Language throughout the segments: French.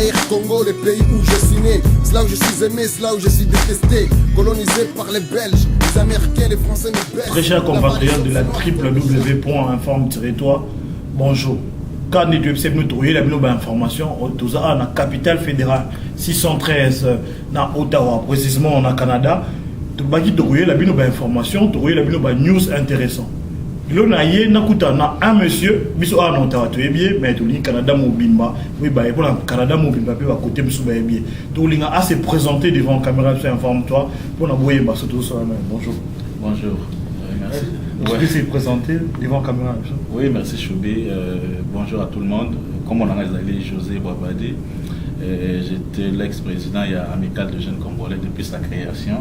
Zaïre, Congo, les pays où j'ai signé. C'est là où je suis aimé, c'est là où je suis détesté. Colonisé par les Belges, les Américains, les Français, les Belges. Très chers compatriotes de la www.informe-toi, bonjour. Quand nous avons trouvé la information, nous avons la capitale fédérale 613 dans Ottawa, précisément au Canada. Nous avons trouvé la information, nous avons trouvé la news intéressante. Il y a un monsieur, qui est en Ottawa, mais il y a Canada Mobimba. Oui, pour le Canada Mobimba, il y a côté de donc il a assez présenté devant la caméra, informe-toi, pour nous voir. Bonjour. Bonjour. Merci. Vous pouvez se présenter devant la caméra. Oui, merci Choubi. Bonjour à tout le monde. Comme on a dit, José Boabadi. J'étais l'ex-président amical de jeunes Congolais depuis sa création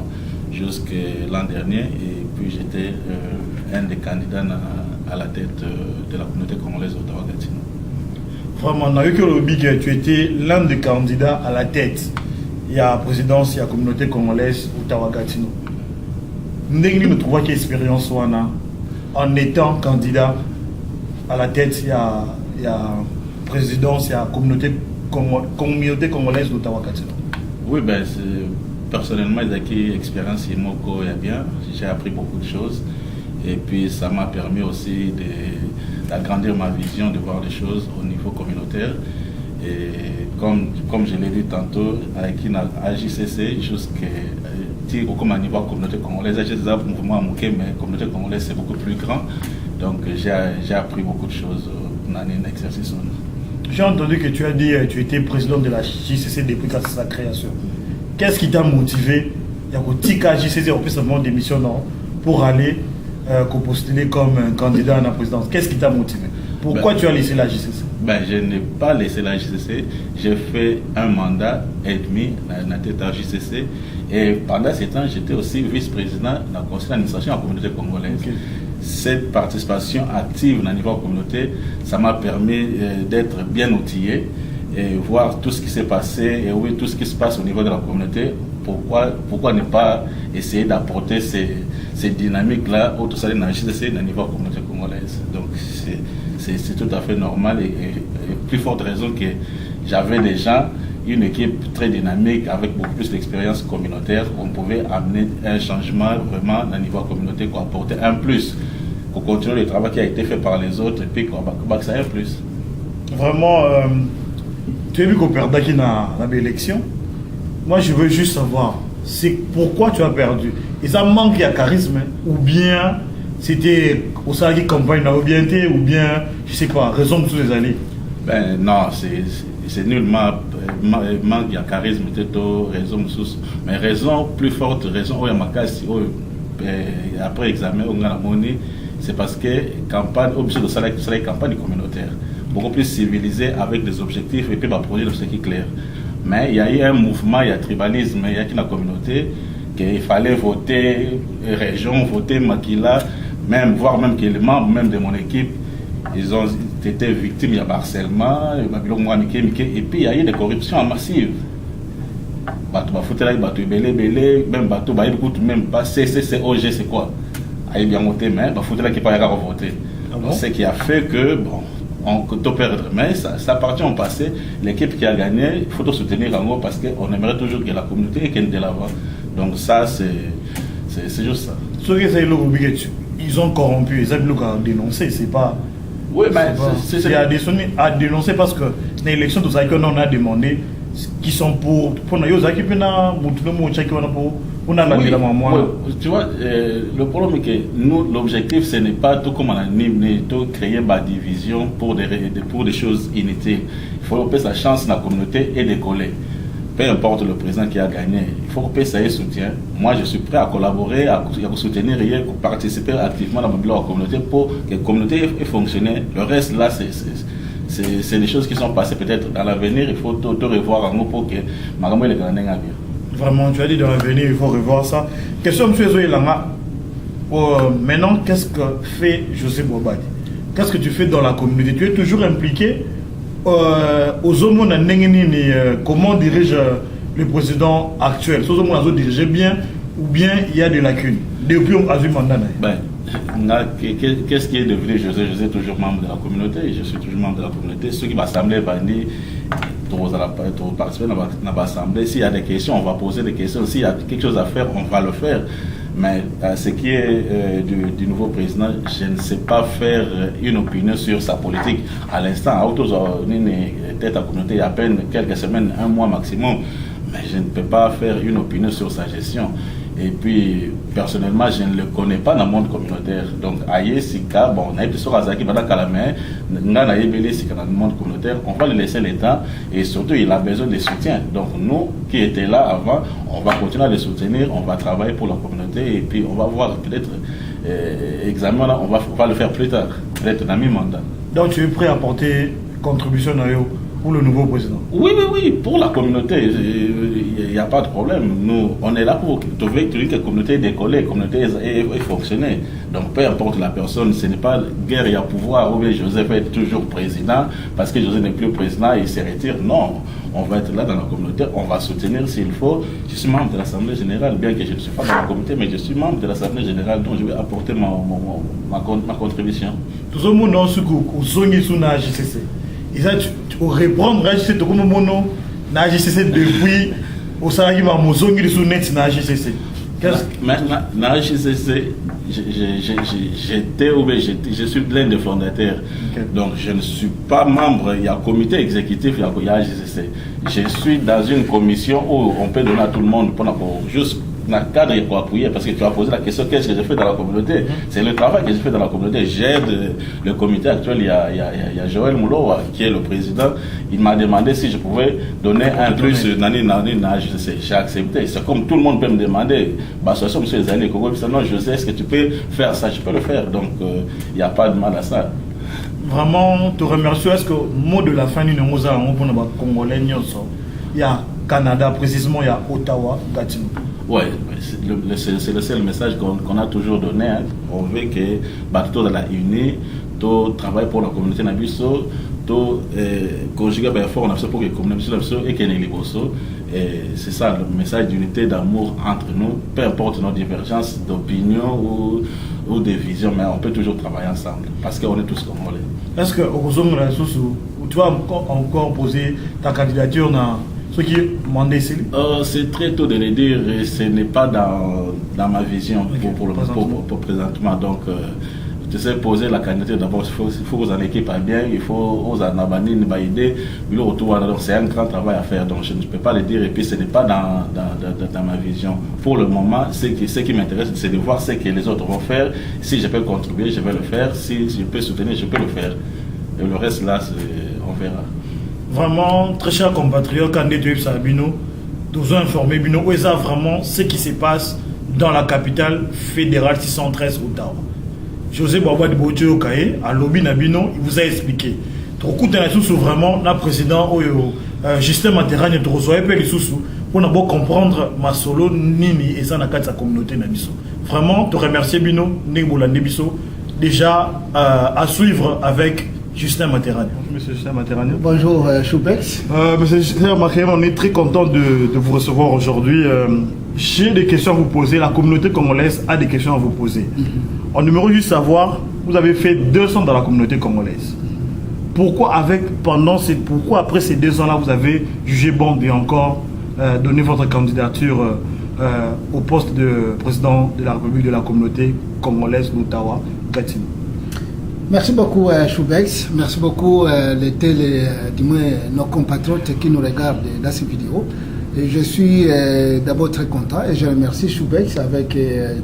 jusqu'à l'an dernier. Et puis j'étais un des candidats à la tête de la communauté congolaise d'Ottawa-Gatineau. Vraiment, tu étais l'un des candidats à la tête. Il y a la présidence, il y a la communauté congolaise d'Ottawa-Gatineau. Nous trouvons quelle expérience en étant candidat à la tête, il y a la présidence, il y a la communauté congolaise d'Ottawa-Gatineau. Oui, ben, personnellement, j'ai acquis l'expérience Imoko et bien. J'ai appris beaucoup de choses. Et puis, ça m'a permis aussi d'agrandir ma vision, de voir les choses au niveau communautaire. Et comme je l'ai dit tantôt, avec AJCC, jusqu'à comme à niveau communauté congolaise, j'ai des mouvements à Mouké, mais la communauté congolaise c'est beaucoup plus grand. Donc j'ai appris beaucoup de choses dans un exercice. J'ai entendu que tu as dit que tu étais président de la JCC depuis sa création. Qu'est-ce qui t'a motivé? Il y a un JCC en plus de démission pour aller postuler comme candidat à la présidence. Qu'est-ce qui t'a motivé? Pourquoi tu as laissé la JCC? Je n'ai pas laissé la JCC. J'ai fait un mandat et demi dans la tête de la JCC. Et pendant ce temps, j'étais aussi vice-président dans le conseil d'administration de la communauté congolaise. Okay. Cette participation active dans le niveau de la communauté, ça m'a permis d'être bien outillé et voir tout ce qui s'est passé et oui, tout ce qui se passe au niveau de la communauté. Pourquoi ne pas essayer d'apporter ces dynamiques-là au sein de la JCC dans le niveau de la communauté congolaise. Donc c'est tout à fait normal et plus forte raison que j'avais déjà une équipe très dynamique avec beaucoup plus d'expérience communautaire. On pouvait amener un changement vraiment dans le niveau communautaire, pour apporter un plus, pour continuer le travail qui a été fait par les autres et puis qu'on va ça un plus. Vraiment, tu as vu qu'on perdait qui dans l'élection. Moi, je veux juste savoir, c'est pourquoi tu as perdu. Et ça manque de charisme ou bien c'était au sein de la campagne ou bien, je sais pas, raison de tous les années. Ben non, c'est nullement manque de charisme, peut-être raison sous, mais raison plus forte, raison où il y a ma casse, après examen, on a la monnaie, c'est parce que campagne, obligé de ça la campagne communautaire, beaucoup plus civilisée avec des objectifs et puis va produire des objectifs clairs. Mais il y a eu un mouvement, il y a tribalisme, il y a qui la communauté, qu'il fallait voter région, voter Makila, même voire même que les membres même de mon équipe, ils ont été victimes de harcèlement, et puis il y a eu des corruptions massives. Même même pas CCCOG, c'est quoi? Il y a bien voté, mais il n'y a pas voté. Ce qui a fait que, bon, on peut perdre. Mais ça appartient au passé. L'équipe qui a gagné, il faut soutenir en gros parce qu'on aimerait toujours que la communauté ait de l'avant. Donc ça, c'est juste ça. Ceux qui ils ont corrompu, ils ont dénoncé, c'est pas... Oui, mais c'est à dénoncer parce que dans l'élection, tout ça qu'on a demandé, qui sont pour nous, tu vois, le problème est que nous, l'objectif, ce n'est pas tout comme on a créer une division pour des choses inutiles. Il faut que sa chance dans la communauté et décoller. Peu importe le président qui a gagné, il faut que ça ait soutien. Moi, je suis prêt à collaborer, à soutenir, à participer activement dans la communauté pour que la communauté ait fonctionné. Le reste, là, c'est des choses qui sont passées peut-être dans l'avenir. Il faut tout revoir en nous pour que Magambo le gagne à bien. Vraiment, tu as dit dans l'avenir, il faut revoir ça. Question, M. Zoélanga. Maintenant, qu'est-ce que fait José Boabadi? Qu'est-ce que tu fais dans la communauté? Tu es toujours impliqué aux hommes, comment dirige le président actuel? Aux hommes, dirige bien ou bien il y a des lacunes depuis le mandat? Qu'est-ce qui est devenu José? Je suis toujours membre de la communauté. Je suis toujours membre de la communauté. Ceux qui m'assemblent, participer dans l'Assemblée. S'il y a des questions, on va poser des questions. S'il y a quelque chose à faire, on va le faire. Mais ce qui est du nouveau président, je ne sais pas faire une opinion sur sa politique. À l'instant, à tête à communauté, il y a à peine quelques semaines, un mois maximum. Mais je ne peux pas faire une opinion sur sa gestion. Et puis, personnellement, je ne le connais pas dans le monde communautaire. Donc, Aïe Sika, bon, on a eu des choses à dans le monde communautaire, on va lui laisser le temps et surtout, il a besoin de soutien. Donc, nous qui étions là avant, on va continuer à le soutenir, on va travailler pour la communauté et puis on va voir peut-être, examen, on va le faire plus tard, peut-être dans mi-mandat. Donc, tu es prêt à apporter contribution à eux pour le nouveau président? Oui, pour la communauté, il n'y a pas de problème. Nous, on est là pour trouver que la communauté décolle, la communauté est fonctionner. Donc, peu importe la personne, ce n'est pas guerre et à pouvoir, ou bien Joseph va être toujours président, parce que Joseph n'est plus président, il se retire. Non, on va être là dans la communauté, on va soutenir s'il faut. Je suis membre de l'Assemblée générale, bien que je ne suis pas dans la communauté, mais je suis membre de l'Assemblée générale, donc je vais apporter ma contribution. Tout le monde a ce coup, au JCC. Et ça, tu peux répondre à JCC, comme mon na JCC depuis au salarié ma mozongi sous net na JCC. Maintenant, na JCC, je suis l'un des fondateurs. Okay. Donc, je ne suis pas membre, il y a un comité exécutif, il y a JCC. Je suis dans une commission où on peut donner à tout le monde pour juste dans le cadre pour appuyer, parce que tu as posé la question qu'est-ce que j'ai fait dans la communauté. C'est le travail que j'ai fait dans la communauté. J'aide le comité actuel, il y a Joël Moulo qui est le président. Il m'a demandé si je pouvais donner un plus j'ai accepté. C'est comme tout le monde peut me demander, non, je sais, est-ce que tu peux faire ça? Je peux le faire, donc il n'y a pas de mal à ça. Vraiment, te remercie. Est-ce que le mot de la fin du Congolais, il y a Canada, précisément, il y a Ottawa, Gatineau. Oui, c'est le seul message qu'on a toujours donné. Hein. On veut que tout dans la unie, tout travaille pour la communauté Nabiso, tout conjuguer fort pour que la communauté Nabiso et que les c'est ça le message d'unité, d'amour entre nous, peu importe nos divergences d'opinion ou de vision, mais on peut toujours travailler ensemble parce qu'on est tous congolais. Est-ce que tu vas encore poser ta candidature dans ce qui est demandé ici? C'est très tôt de le dire, ce n'est pas dans ma vision pour présentement. Donc, tu sais, poser la candidature d'abord, il faut que vous en équipez bien, il faut vous en abandonner une bonne idée. Donc, c'est un grand travail à faire, donc je ne peux pas le dire et puis ce n'est pas dans ma vision. Pour le moment, ce qui m'intéresse, c'est de voir ce que les autres vont faire. Si je peux contribuer, je vais le faire. Si je peux soutenir, je peux le faire. Et le reste, là, on verra. Vraiment, très chers compatriotes, quand nous sommes nous informés, où est vraiment ce qui se passe dans la capitale fédérale 613 Ottawa. José Baba de Boutio Okaye, à Lobby Nabino, il vous a expliqué. Trop coup de vraiment, le président Justin Materane de Rosoye Peli Soussou, pour comprendre ma solo nini et ça n'a qu'à sa communauté Nabiso. Vraiment, te remercier Bino, Nebola Nebiso, déjà à suivre avec Justin Materane. Monsieur Justin Materane. Bonjour Choubex. Monsieur Justin Materane, on est très content de vous recevoir aujourd'hui. J'ai des questions à vous poser, la communauté congolaise a des questions à vous poser. On aimerait juste savoir, vous avez fait 2 ans dans la communauté congolaise. Pourquoi après ces 2 ans-là, vous avez jugé bon de encore donner votre candidature au poste de président de la République de la communauté congolaise d'Ottawa, Gatineau? Merci beaucoup Choubex, merci beaucoup nos compatriotes qui nous regardent dans ces vidéos. Et je suis d'abord très content et je remercie Choubex avec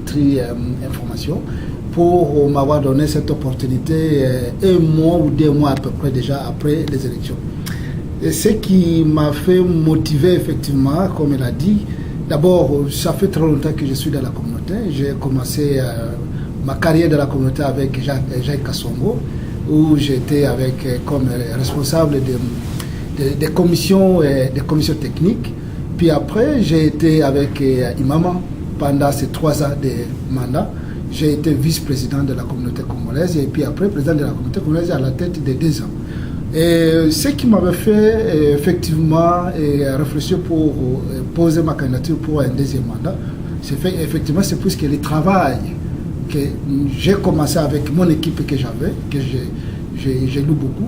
Tri Information pour m'avoir donné cette opportunité 1 mois ou 2 mois à peu près déjà après les élections. Et ce qui m'a fait motiver effectivement, comme elle a dit, d'abord ça fait très longtemps que je suis dans la communauté. J'ai commencé ma carrière de la communauté avec Jacques Kassongo, où j'étais comme responsable des commissions techniques. Puis après, j'ai été avec Imama pendant ces 3 ans de mandat. J'ai été vice-président de la communauté congolaise et puis après, président de la communauté congolaise à la tête de 2 ans. Et ce qui m'avait fait effectivement réfléchir pour poser ma candidature pour un 2e mandat, c'est puisque le travail que j'ai commencé avec mon équipe que j'ai lu beaucoup.